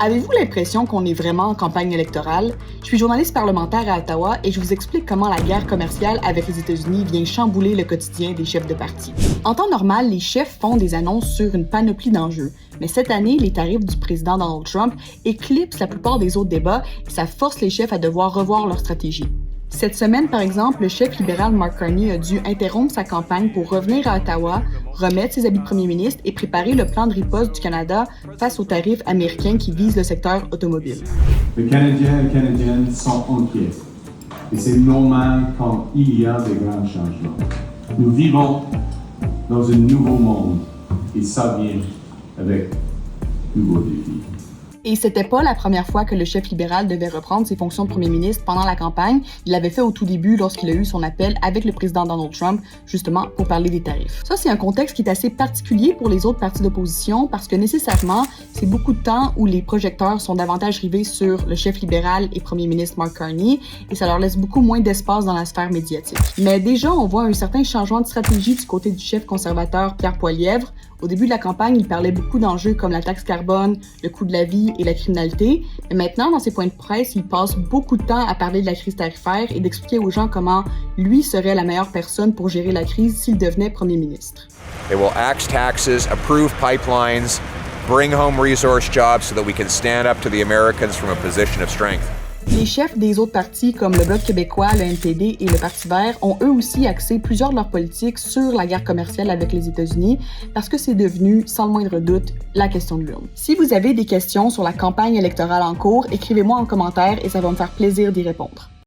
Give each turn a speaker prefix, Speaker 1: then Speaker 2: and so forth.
Speaker 1: Avez-vous l'impression qu'on est vraiment en campagne électorale? Je suis journaliste parlementaire à Ottawa et je vous explique comment la guerre commerciale avec les États-Unis vient chambouler le quotidien des chefs de parti. En temps normal, les chefs font des annonces sur une panoplie d'enjeux. Mais cette année, les tarifs du président Donald Trump éclipsent la plupart des autres débats et ça force les chefs à devoir revoir leur stratégie. Cette semaine, par exemple, le chef libéral Mark Carney a dû interrompre sa campagne pour revenir à Ottawa, remettre ses habits de premier ministre et préparer le plan de riposte du Canada face aux tarifs américains qui visent le secteur automobile.
Speaker 2: Les Canadiens et Canadiennes sont inquiets. Et c'est normal quand il y a des grands changements. Nous vivons dans un nouveau monde et ça vient avec de nouveaux défis.
Speaker 1: Et c'était pas la première fois que le chef libéral devait reprendre ses fonctions de premier ministre pendant la campagne. Il l'avait fait au tout début lorsqu'il a eu son appel avec le président Donald Trump, justement pour parler des tarifs. Ça, c'est un contexte qui est assez particulier pour les autres partis d'opposition parce que nécessairement, c'est beaucoup de temps où les projecteurs sont davantage rivés sur le chef libéral et premier ministre Mark Carney et ça leur laisse beaucoup moins d'espace dans la sphère médiatique. Mais déjà, on voit un certain changement de stratégie du côté du chef conservateur Pierre Poilievre. Au début de la campagne, il parlait beaucoup d'enjeux comme la taxe carbone, le coût de la vie et la criminalité. Mais maintenant, dans ses points de presse, il passe beaucoup de temps à parler de la crise tarifaire et d'expliquer aux gens comment lui serait la meilleure personne pour gérer la crise s'il devenait premier ministre.
Speaker 3: They will axe taxes, approve pipelines, bring home resource jobs so that we can stand up to the Americans from a position of strength.
Speaker 1: Les chefs des autres partis comme le Bloc québécois, le NPD et le Parti vert ont eux aussi axé plusieurs de leurs politiques sur la guerre commerciale avec les États-Unis parce que c'est devenu, sans le moindre doute, la question de l'urne. Si vous avez des questions sur la campagne électorale en cours, écrivez-moi en commentaire et ça va me faire plaisir d'y répondre.